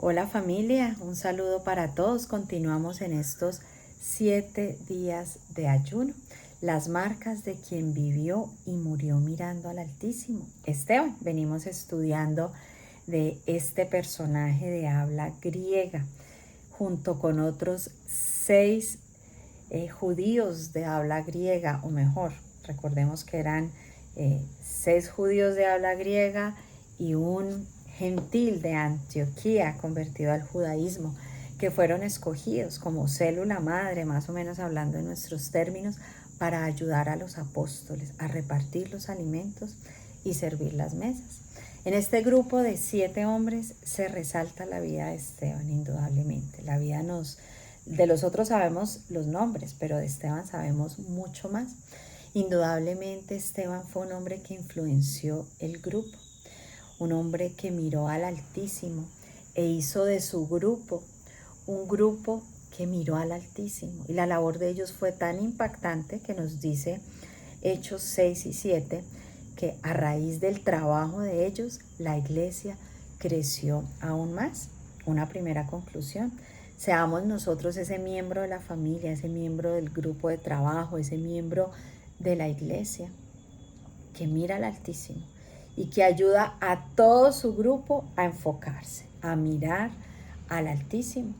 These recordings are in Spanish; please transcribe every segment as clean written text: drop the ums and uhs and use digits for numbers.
Hola familia, un saludo para todos. Continuamos en estos 7 días de ayuno. Las marcas de quien vivió y murió mirando al Altísimo. Esteban, venimos estudiando de este personaje de habla griega, junto con otros 6 judíos de habla griega, o mejor, recordemos que eran 6 judíos de habla griega y un gentil de Antioquía convertido al judaísmo, que fueron escogidos como célula madre, más o menos hablando en nuestros términos, para ayudar a los apóstoles a repartir los alimentos y servir las mesas. En este grupo de 7 hombres se resalta la vida de Esteban, indudablemente. La vida de los otros sabemos los nombres, pero de Esteban sabemos mucho más. Indudablemente Esteban fue un hombre que influenció el grupo, un hombre que miró al Altísimo e hizo de su grupo un grupo que miró al Altísimo. Y la labor de ellos fue tan impactante que nos dice Hechos 6 y 7, que a raíz del trabajo de ellos, la iglesia creció aún más. Una primera conclusión: seamos nosotros ese miembro de la familia, ese miembro del grupo de trabajo, ese miembro de la iglesia que mira al Altísimo y que ayuda a todo su grupo a enfocarse, a mirar al Altísimo.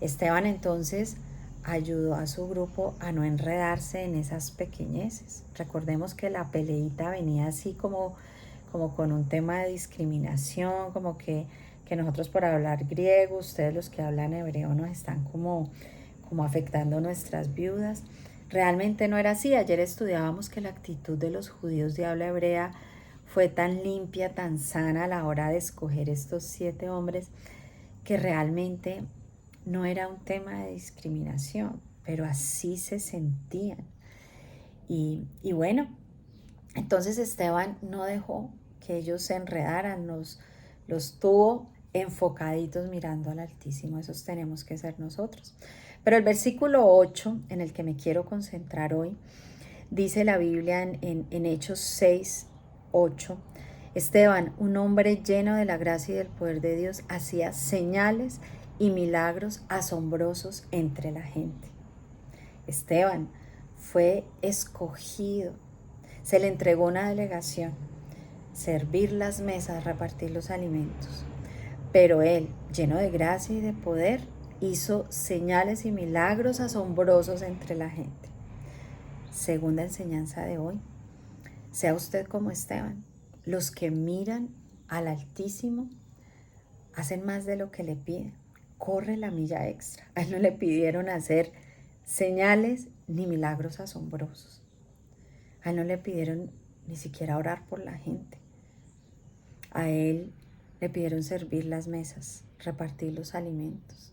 Esteban entonces ayudó a su grupo a no enredarse en esas pequeñeces. Recordemos que la peleita venía así como con un tema de discriminación, como que nosotros por hablar griego, ustedes los que hablan hebreo nos están como afectando nuestras viudas. Realmente no era así. Ayer estudiábamos que la actitud de los judíos de habla hebrea fue tan limpia, tan sana a la hora de escoger estos 7 hombres, que realmente no era un tema de discriminación, pero así se sentían. Y bueno, entonces Esteban no dejó que ellos se enredaran, los tuvo enfocaditos mirando al Altísimo. Esos tenemos que ser nosotros. Pero el versículo 8, en el que me quiero concentrar hoy, dice la Biblia en Hechos 6, 8, Esteban, un hombre lleno de la gracia y del poder de Dios, hacía señales y milagros asombrosos entre la gente. Esteban fue escogido, se le entregó una delegación: servir las mesas, repartir los alimentos. Pero él, lleno de gracia y de poder, hizo señales y milagros asombrosos entre la gente. Segunda enseñanza de hoy: sea usted como Esteban. Los que miran al Altísimo hacen más de lo que le piden. Corre la milla extra. A él no le pidieron hacer señales ni milagros asombrosos. A él no le pidieron ni siquiera orar por la gente. A él le pidieron servir las mesas, repartir los alimentos.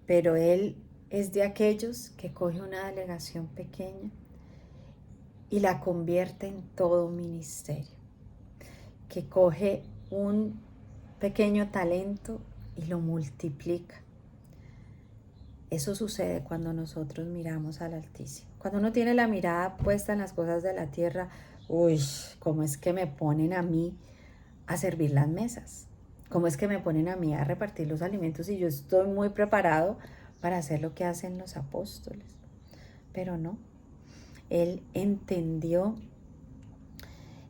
Pero él es de aquellos que coge una delegación pequeña y la convierte en todo un ministerio. Que coge un pequeño talento y lo multiplica. Eso sucede cuando nosotros miramos al Altísimo. Cuando uno tiene la mirada puesta en las cosas de la tierra, uy, ¿cómo es que me ponen a mí a servir las mesas? ¿Cómo es que me ponen a mí a repartir los alimentos y yo estoy muy preparado para hacer lo que hacen los apóstoles? Pero no, él entendió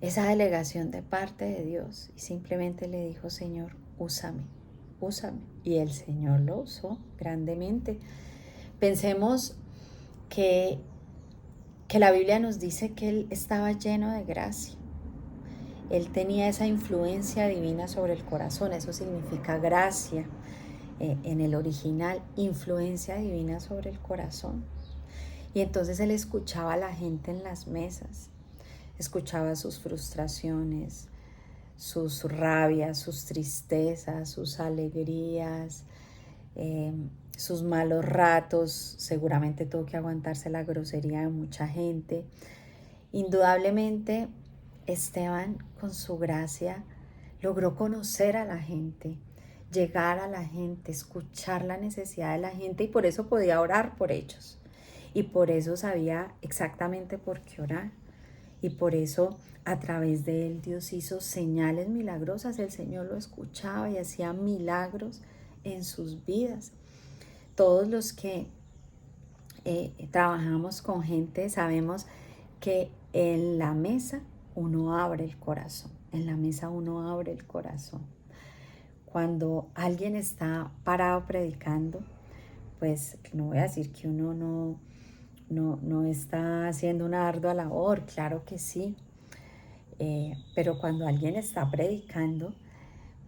esa delegación de parte de Dios y simplemente le dijo: Señor, úsame, úsame. Y el Señor lo usó grandemente. Pensemos que la Biblia nos dice que él estaba lleno de gracia. Él tenía esa influencia divina sobre el corazón. Eso significa gracia. En el original, influencia divina sobre el corazón. Y entonces él escuchaba a la gente en las mesas. Escuchaba sus frustraciones, sus rabias, sus tristezas, sus alegrías, sus malos ratos. Seguramente tuvo que aguantarse la grosería de mucha gente. Indudablemente, Esteban, con su gracia, logró conocer a la gente, llegar a la gente, escuchar la necesidad de la gente, y por eso podía orar por ellos. Y por eso sabía exactamente por qué orar. Y por eso a través de él Dios hizo señales milagrosas. El Señor lo escuchaba y hacía milagros en sus vidas. Todos los que trabajamos con gente sabemos que en la mesa uno abre el corazón. En la mesa uno abre el corazón. Cuando alguien está parado predicando, pues no voy a decir que uno no está haciendo una ardua labor, claro que sí. Pero cuando alguien está predicando,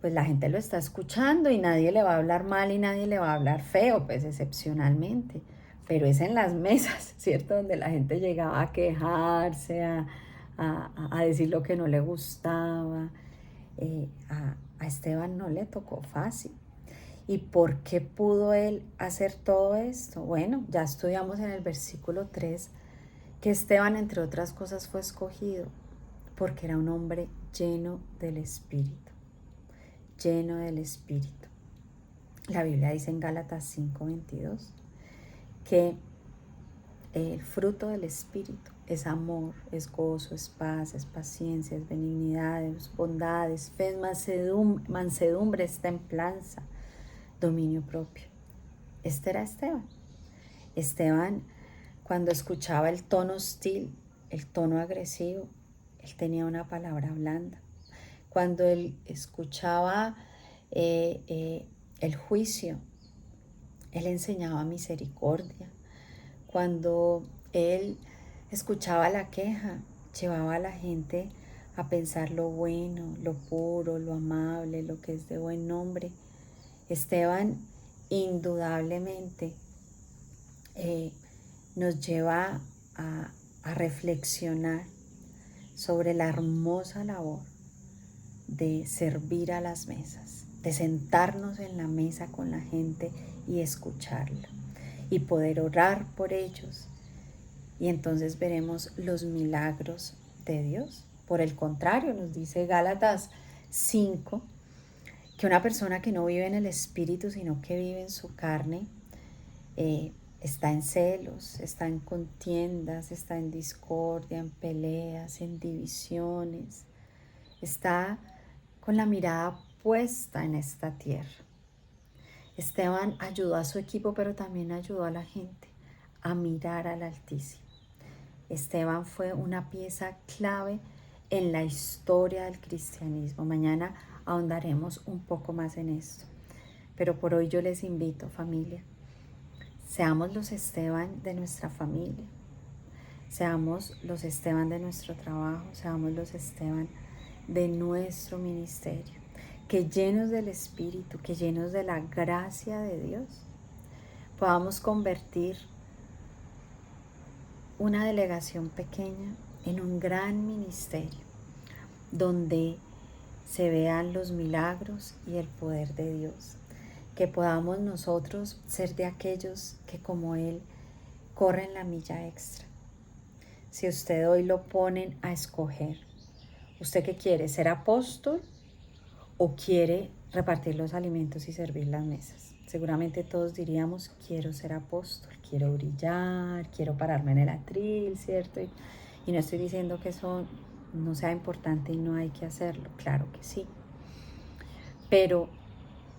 pues la gente lo está escuchando y nadie le va a hablar mal y nadie le va a hablar feo, pues excepcionalmente. Pero es en las mesas, ¿cierto? Donde la gente llegaba a quejarse, a decir lo que no le gustaba. A Esteban no le tocó fácil. ¿Y por qué pudo él hacer todo esto? Bueno, ya estudiamos en el versículo 3 que Esteban, entre otras cosas, fue escogido porque era un hombre lleno del Espíritu, lleno del Espíritu. La Biblia dice en Gálatas 5:22 que el fruto del Espíritu es amor, es gozo, es paz, es paciencia, es benignidad, es bondad, es fe, es mansedumbre, es templanza, dominio propio. Este era Esteban. Esteban, cuando escuchaba el tono hostil, el tono agresivo, él tenía una palabra blanda. Cuando él escuchaba el juicio, él enseñaba misericordia. Cuando él escuchaba la queja, llevaba a la gente a pensar lo bueno, lo puro, lo amable, lo que es de buen nombre. Esteban indudablemente nos lleva a reflexionar sobre la hermosa labor de servir a las mesas, de sentarnos en la mesa con la gente y escucharla y poder orar por ellos. Y entonces veremos los milagros de Dios. Por el contrario, nos dice Gálatas 5, que una persona que no vive en el Espíritu, sino que vive en su carne, está en celos, está en contiendas, está en discordia, en peleas, en divisiones. Está con la mirada puesta en esta tierra. Esteban ayudó a su equipo, pero también ayudó a la gente a mirar al Altísimo. Esteban fue una pieza clave en la historia del cristianismo. Mañana ahondaremos un poco más en esto. Pero por hoy yo les invito, familia, seamos los Esteban de nuestra familia, seamos los Esteban de nuestro trabajo, seamos los Esteban de nuestro ministerio, que llenos del Espíritu, que llenos de la gracia de Dios, podamos convertir una delegación pequeña en un gran ministerio, donde se vean los milagros y el poder de Dios. Que podamos nosotros ser de aquellos que como Él corren la milla extra. Si usted hoy lo ponen a escoger, ¿usted qué quiere? ¿Ser apóstol o quiere repartir los alimentos y servir las mesas? Seguramente todos diríamos, quiero ser apóstol, quiero brillar, quiero pararme en el atril, ¿cierto? Y no estoy diciendo que eso no sea importante y no hay que hacerlo, claro que sí. Pero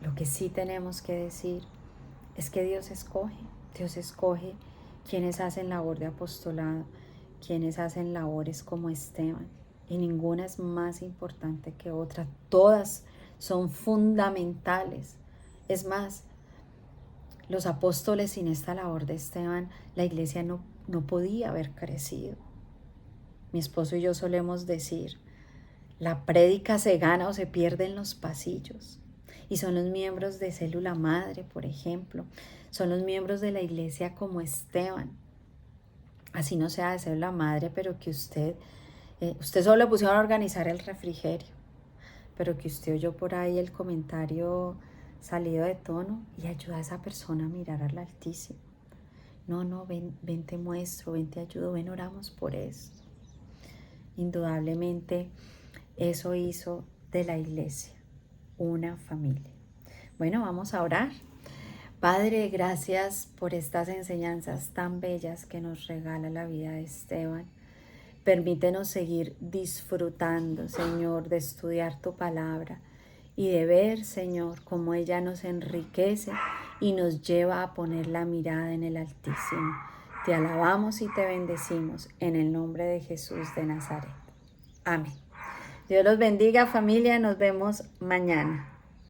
lo que sí tenemos que decir es que Dios escoge quienes hacen labor de apostolado, quienes hacen labores como Esteban, y ninguna es más importante que otra, todas son fundamentales. Es más, los apóstoles sin esta labor de Esteban, la iglesia no podía haber crecido. Mi esposo y yo solemos decir, la prédica se gana o se pierde en los pasillos. Y son los miembros de Célula Madre, por ejemplo. Son los miembros de la iglesia como Esteban. Así no sea de Célula Madre, pero que usted solo le pusieron a organizar el refrigerio, pero que usted oyó por ahí el comentario salido de tono y ayuda a esa persona a mirar al Altísimo. No, ven te muestro, ven te ayudo, ven oramos por esto. Indudablemente eso hizo de la iglesia una familia. Bueno, vamos a orar. Padre, gracias por estas enseñanzas tan bellas que nos regala la vida de Esteban. Permítenos seguir disfrutando, Señor, de estudiar tu palabra y de ver, Señor, cómo ella nos enriquece y nos lleva a poner la mirada en el Altísimo. Te alabamos y te bendecimos en el nombre de Jesús de Nazaret. Amén. Dios los bendiga, familia. Nos vemos mañana.